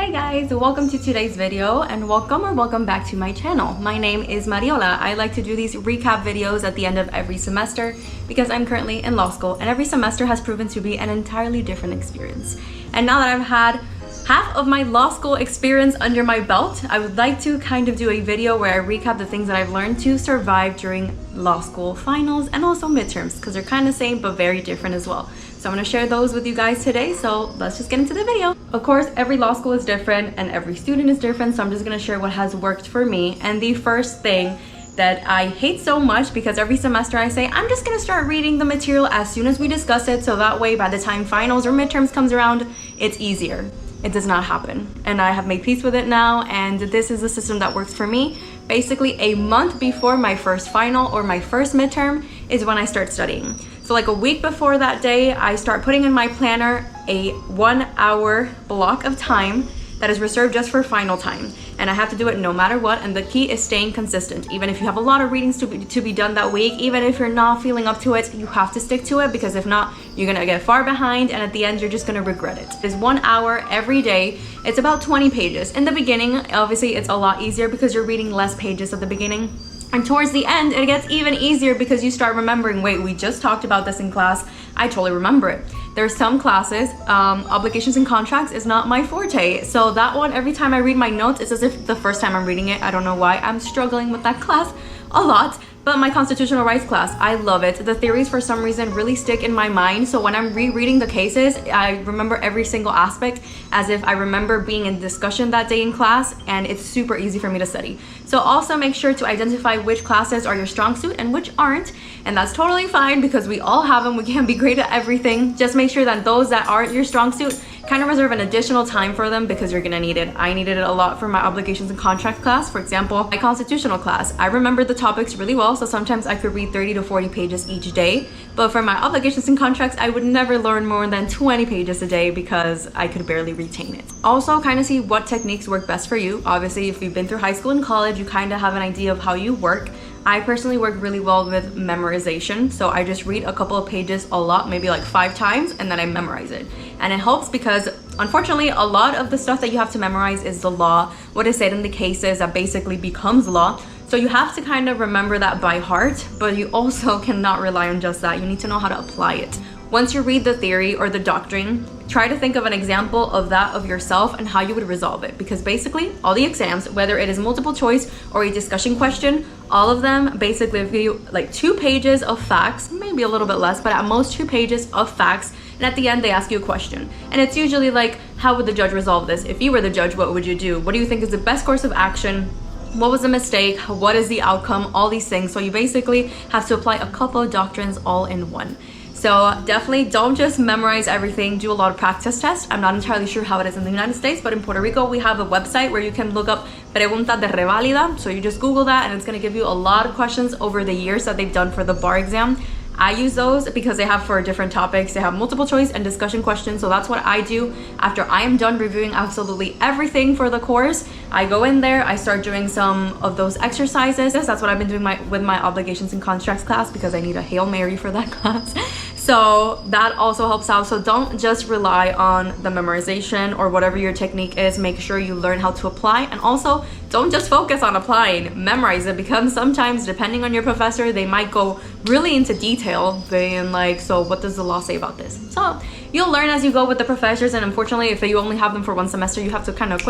Hey guys, welcome to today's video and welcome back to my channel. My name is Mariola. I like to do these recap videos at the end of every semester because I'm currently in law school and every semester has proven to be an entirely different experience. And now that I've had half of my law school experience under my belt, I would like to kind of do a video where I recap the things that I've learned to survive during law school finals and also midterms because they're kind of same but very different as well. So I'm going to share those with you guys today, so let's just get into the video. Of course, every law school is different and every student is different, so I'm just going to share what has worked for me. And the first thing that I hate so much, because every semester I say, I'm just going to start reading the material as soon as we discuss it, so that way by the time finals or midterms comes around, it's easier. It does not happen. And I have made peace with it now, and this is the system that works for me. Basically, a month before my first final or my first midterm is when I start studying. So like a week before that day, I start putting in my planner a 1 hour block of time that is reserved just for final time. And I have to do it no matter what. And the key is staying consistent. Even if you have a lot of readings to be done that week, even if you're not feeling up to it, you have to stick to it, because if not, you're gonna get far behind and at the end, you're just gonna regret it. It's 1 hour every day. It's about 20 pages. In the beginning, obviously it's a lot easier because you're reading less pages at the beginning. And towards the end, it gets even easier because you start remembering, wait, we just talked about this in class. I totally remember it. There's some classes, obligations and contracts is not my forte. So that one, every time I read my notes, it's as if the first time I'm reading it. I don't know why. I'm struggling with that class a lot. But my constitutional rights class, I love it. The theories for some reason really stick in my mind. So when I'm rereading the cases, I remember every single aspect as if I remember being in discussion that day in class, and it's super easy for me to study. So also make sure to identify which classes are your strong suit and which aren't. And that's totally fine because we all have them. We can't be great at everything. Just make sure that those that aren't your strong suit, kind of reserve an additional time for them because you're gonna need it. I needed it a lot for my obligations and contracts class. For example, my constitutional class, I remembered the topics really well, so sometimes I could read 30 to 40 pages each day. But for my obligations and contracts, I would never learn more than 20 pages a day because I could barely retain it. Also, kind of see what techniques work best for you. Obviously, if you've been through high school and college, you kind of have an idea of how you work. I personally work really well with memorization, so I just read a couple of pages a lot, maybe like 5 times, and then I memorize it. And it helps because unfortunately a lot of the stuff that you have to memorize is the law, what is said in the cases that basically becomes law. So you have to kind of remember that by heart, but you also cannot rely on just that. You need to know how to apply it. Once you read the theory or the doctrine, try to think of an example of that of yourself and how you would resolve it. Because basically all the exams, whether it is multiple choice or a discussion question, all of them basically give you like 2 pages of facts, maybe a little bit less, but at most 2 pages of facts. And at the end, they ask you a question. And it's usually like, how would the judge resolve this? If you were the judge, what would you do? What do you think is the best course of action? What was the mistake? What is the outcome? All these things. So you basically have to apply a couple of doctrines all in one. So definitely don't just memorize everything, do a lot of practice tests. I'm not entirely sure how it is in the United States, but in Puerto Rico, we have a website where you can look up pregunta de reválida. So you just Google that and it's gonna give you a lot of questions over the years that they've done for the bar exam. I use those because they have for different topics. They have multiple choice and discussion questions. So that's what I do after I am done reviewing absolutely everything for the course. I go in there, I start doing some of those exercises. That's what I've been doing with my obligations and contracts class because I need a Hail Mary for that class. So that also helps out. So don't just rely on the memorization or whatever your technique is. Make sure you learn how to apply, and also don't just focus on applying, memorize it, because sometimes depending on your professor, they might go really into detail being like, so what does the law say about this? So you'll learn as you go with the professors, and unfortunately if you only have them for 1 semester, you have to kind of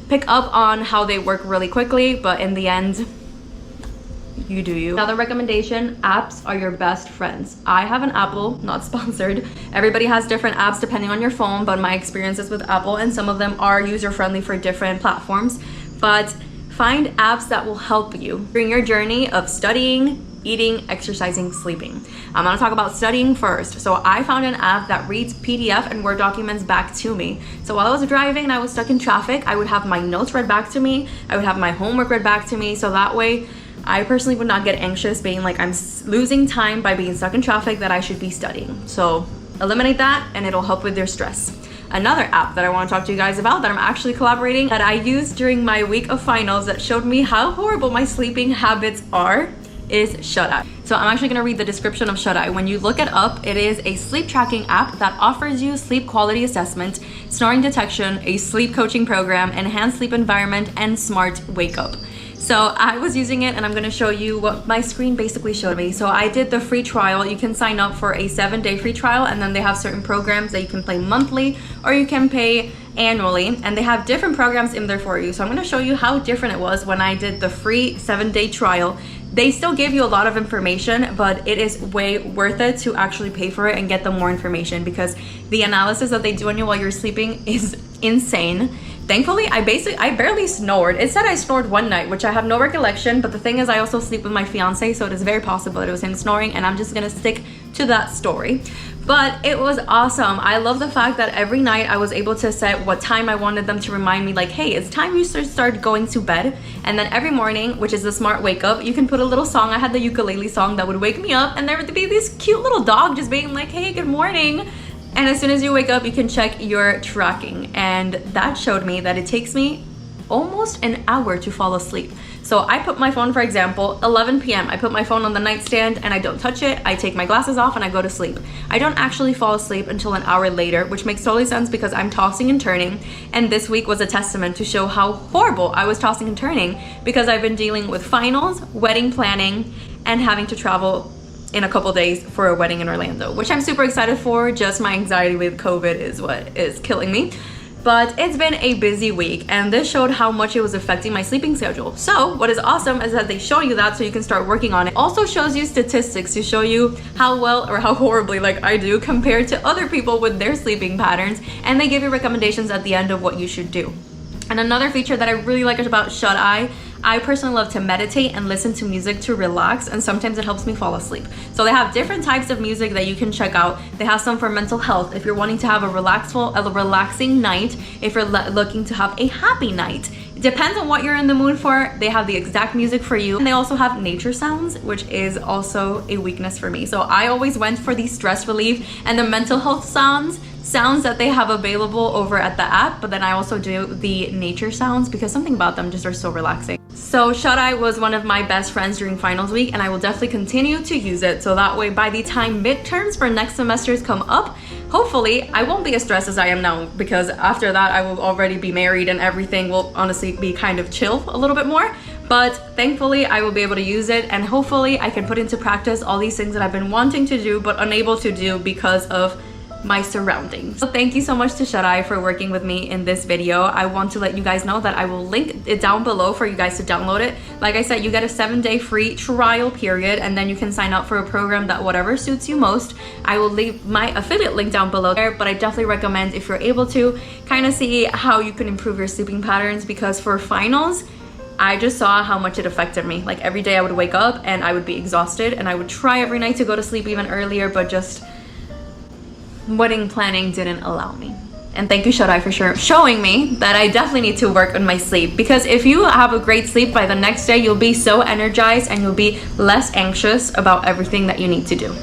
pick up on how they work really quickly, but in the end, you do you. Another recommendation, apps are your best friends. I have an Apple, not sponsored. Everybody has different apps depending on your phone, but my experience is with Apple, and some of them are user-friendly for different platforms. But find apps that will help you during your journey of studying, eating, exercising, sleeping. I'm gonna talk about studying first. So I found an app that reads PDF and Word documents back to me. So while I was driving and I was stuck in traffic, I would have my notes read back to me. I would have my homework read back to me. So that way, I personally would not get anxious being like I'm losing time by being stuck in traffic that I should be studying. So eliminate that and it'll help with your stress. Another app that I want to talk to you guys about that I'm actually collaborating that I used during my week of finals that showed me how horrible my sleeping habits are is Shut Eye. So I'm actually gonna read the description of Shut Eye. When you look it up, it is a sleep tracking app that offers you sleep quality assessment, snoring detection, a sleep coaching program, enhanced sleep environment, and smart wake up. So I was using it, and I'm gonna show you what my screen basically showed me. So I did the free trial. You can sign up for a 7-day free trial, and then they have certain programs that you can play monthly or you can pay annually, and they have different programs in there for you. So I'm gonna show you how different it was when I did the free 7-day trial. They still give you a lot of information, but it is way worth it to actually pay for it and get the more information, because the analysis that they do on you while you're sleeping is insane. Thankfully, I barely snored. It said I snored one night, which I have no recollection, but the thing is I also sleep with my fiance, so it is very possible that it was him snoring, and I'm just gonna stick to that story. But it was awesome. I love the fact that every night I was able to set what time I wanted them to remind me, like, hey, it's time you start going to bed. And then every morning, which is the smart wake up, you can put a little song. I had the ukulele song that would wake me up, and there would be this cute little dog just being like, hey, good morning. And as soon as you wake up, you can check your tracking. And that showed me that it takes me almost an hour to fall asleep. So I put my phone, for example, 11 p.m. I put my phone on the nightstand and I don't touch it. I take my glasses off and I go to sleep. I don't actually fall asleep until an hour later, which makes totally sense because I'm tossing and turning. And this week was a testament to show how horrible I was tossing and turning, because I've been dealing with finals, wedding planning, and having to travel in a couple days for a wedding in Orlando, which I'm super excited for. Just my anxiety with COVID is what is killing me. But it's been a busy week, and this showed how much it was affecting my sleeping schedule. So what is awesome is that they show you that so you can start working on it. Also shows you statistics to show you how well or how horribly, like I do, compared to other people with their sleeping patterns, and they give you recommendations at the end of what you should do. And another feature that I really like about Shut Eye, I personally love to meditate and listen to music to relax, and sometimes it helps me fall asleep. So they have different types of music that you can check out. They have some for mental health, if you're wanting to have a relaxing night, if you're looking to have a happy night. It depends on what you're in the mood for. They have the exact music for you. And they also have nature sounds, which is also a weakness for me. So I always went for the stress relief and the mental health sounds that they have available over at the app, but then I also do the nature sounds because something about them just are so relaxing. So Shut Eye was one of my best friends during finals week, and I will definitely continue to use it, so that way by the time midterms for next semesters come up, hopefully I won't be as stressed as I am now, because after that I will already be married and everything will honestly be kind of chill a little bit more. But thankfully I will be able to use it, and hopefully I can put into practice all these things that I've been wanting to do but unable to do because of my surroundings. So thank you so much to Shut Eye for working with me in this video. I want to let you guys know that I will link it down below for you guys to download it. Like I said, you get a 7-day free trial period, and then you can sign up for a program that whatever suits you most. I will leave my affiliate link down below there, but I definitely recommend, if you're able to, kind of see how you can improve your sleeping patterns, because for finals, I just saw how much it affected me. Like every day I would wake up and I would be exhausted, and I would try every night to go to sleep even earlier, but just wedding planning didn't allow me. And thank you, Shut Eye, for showing me that I definitely need to work on my sleep, because if you have a great sleep, by the next day you'll be so energized and you'll be less anxious about everything that you need to do.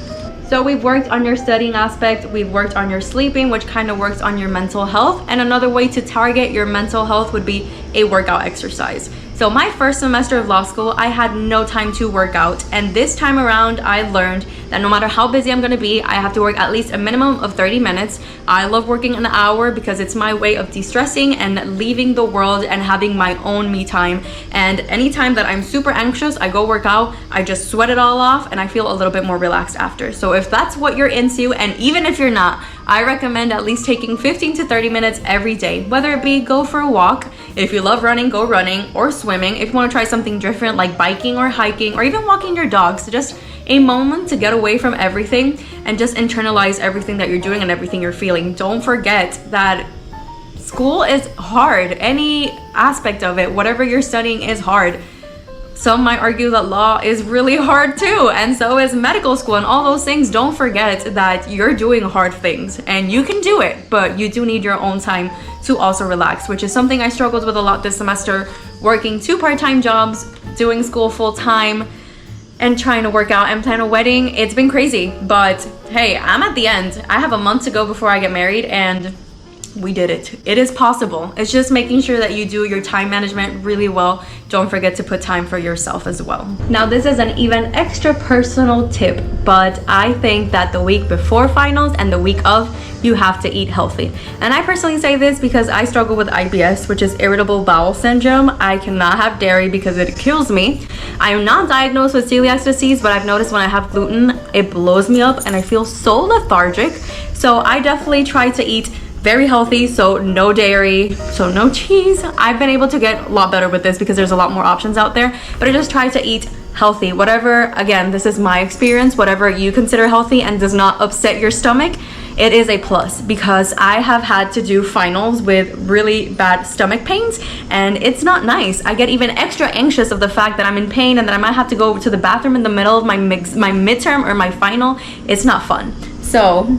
So we've worked on your studying aspect, we've worked on your sleeping, which kind of works on your mental health, and another way to target your mental health would be a workout exercise. So my first semester of law school, I had no time to work out, and this time around I learned that no matter how busy I'm gonna be, I have to work at least a minimum of 30 minutes. I love working an hour because it's my way of de-stressing and leaving the world and having my own me time. And anytime that I'm super anxious, I go work out, I just sweat it all off, and I feel a little bit more relaxed after. So if that's what you're into, and even if you're not, I recommend at least taking 15 to 30 minutes every day, whether it be go for a walk. If you love running, go running, or swimming. If you want to try something different like biking or hiking or even walking your dogs, just a moment to get away from everything and just internalize everything that you're doing and everything you're feeling. Don't forget that school is hard. Any aspect of it, whatever you're studying, is hard. Some might argue that law is really hard too, and so is medical school and all those things. Don't forget that you're doing hard things and you can do it, but you do need your own time to also relax, which is something I struggled with a lot this semester, working 2 part-time jobs, doing school full-time, and trying to work out and plan a wedding. It's been crazy, but hey, I'm at the end. I have a month to go before I get married, and we did it. It is possible. It's just making sure that you do your time management really well. Don't forget to put time for yourself as well. Now, this is an even extra personal tip, but I think that the week before finals and the week of, you have to eat healthy. And I personally say this because I struggle with IBS, which is irritable bowel syndrome. I cannot have dairy because it kills me. I am not diagnosed with celiac disease, but I've noticed when I have gluten, it blows me up and I feel so lethargic. So I definitely try to eat very healthy, so no dairy, so no cheese. I've been able to get a lot better with this because there's a lot more options out there, but I just try to eat healthy. Whatever, again, this is my experience, whatever you consider healthy and does not upset your stomach, it is a plus, because I have had to do finals with really bad stomach pains and it's not nice. I get even extra anxious of the fact that I'm in pain and that I might have to go to the bathroom in the middle of my midterm or my final. It's not fun. So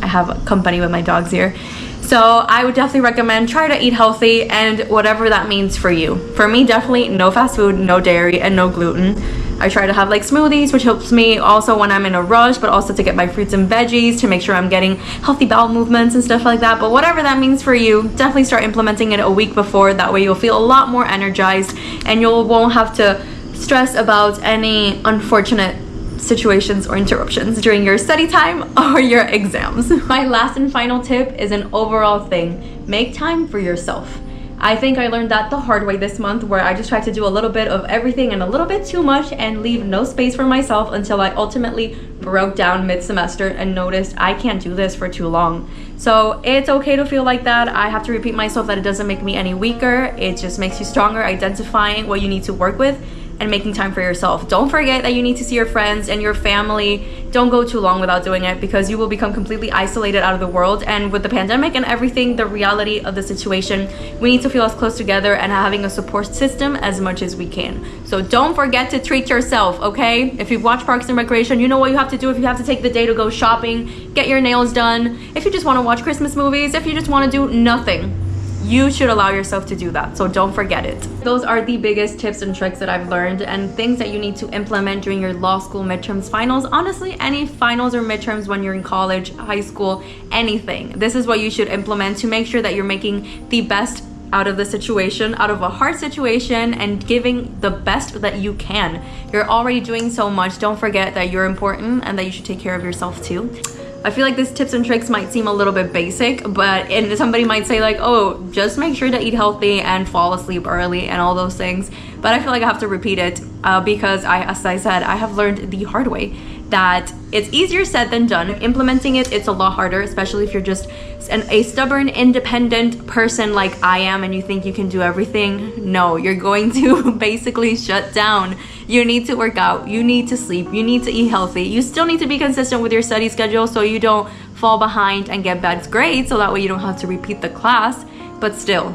I have company with my dogs here. So I would definitely recommend try to eat healthy and whatever that means for you. For me, definitely no fast food, no dairy, and no gluten. I try to have like smoothies, which helps me also when I'm in a rush, but also to get my fruits and veggies to make sure I'm getting healthy bowel movements and stuff like that. But whatever that means for you, definitely start implementing it a week before. That way you'll feel a lot more energized and you won't have to stress about any unfortunate situations or interruptions during your study time or your exams. My last and final tip is an overall thing. Make time for yourself. I think I learned that the hard way this month, where I just tried to do a little bit of everything and a little bit too much and leave no space for myself until I ultimately broke down mid-semester and noticed I can't do this for too long. So it's okay to feel like that. I have to repeat myself that it doesn't make me any weaker. It just makes you stronger, identifying what you need to work with and making time for yourself. Don't forget that you need to see your friends and your family. Don't go too long without doing it because you will become completely isolated out of the world. And with the pandemic and everything, the reality of the situation, we need to feel as close together and having a support system as much as we can. So don't forget to treat yourself, okay? If you've watched Parks and Recreation, you know what you have to do. If you have to take the day to go shopping, get your nails done, if you just want to watch Christmas movies, if you just want to do nothing, you should allow yourself to do that. So don't forget it. Those are the biggest tips and tricks that I've learned and things that you need to implement during your law school midterms, finals. Honestly, any finals or midterms when you're in college, high school, anything. This is what you should implement to make sure that you're making the best out of the situation, out of a hard situation, and giving the best that you can. You're already doing so much. Don't forget that you're important and that you should take care of yourself too. I feel like these tips and tricks might seem a little bit basic, and somebody might say like, oh, just make sure to eat healthy and fall asleep early and all those things. But I feel like I have to repeat it because as I said, I have learned the hard way that it's easier said than done. Implementing it, it's a lot harder, especially if you're just a stubborn, independent person like I am and you think you can do everything. No, you're going to basically shut down. You need to work out, you need to sleep, you need to eat healthy. You still need to be consistent with your study schedule so you don't fall behind and get bad grades, so that way you don't have to repeat the class. But still,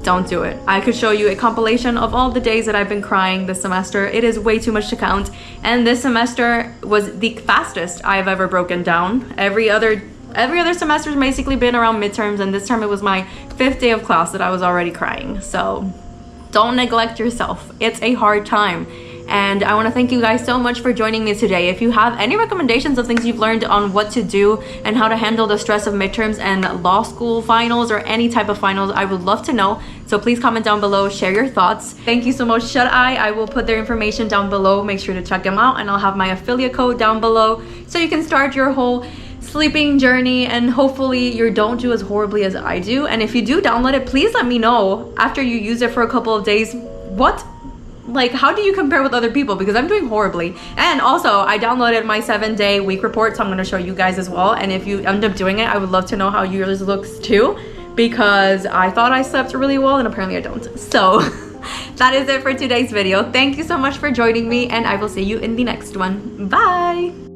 don't do it. I could show you a compilation of all the days that I've been crying this semester. It is way too much to count. And this semester was the fastest I've ever broken down. Every other semester's basically been around midterms, and this term it was my 5th day of class that I was already crying. So don't neglect yourself. It's a hard time. And I want to thank you guys so much for joining me today. If you have any recommendations of things you've learned on what to do and how to handle the stress of midterms and law school finals or any type of finals, I would love to know. So please comment down below, share your thoughts. Thank you so much, Shut Eye. I will put their information down below. Make sure to check them out, and I'll have my affiliate code down below so you can start your whole sleeping journey, and hopefully you don't do as horribly as I do. And if you do download it, please let me know after you use it for a couple of days how do you compare with other people, because I'm doing horribly. And also I downloaded my 7-day week report, so I'm going to show you guys as well. And if you end up doing it, I would love to know how yours looks too, because I thought I slept really well and apparently I don't. So that is it for today's video. Thank you so much for joining me, and I will see you in the next one. Bye.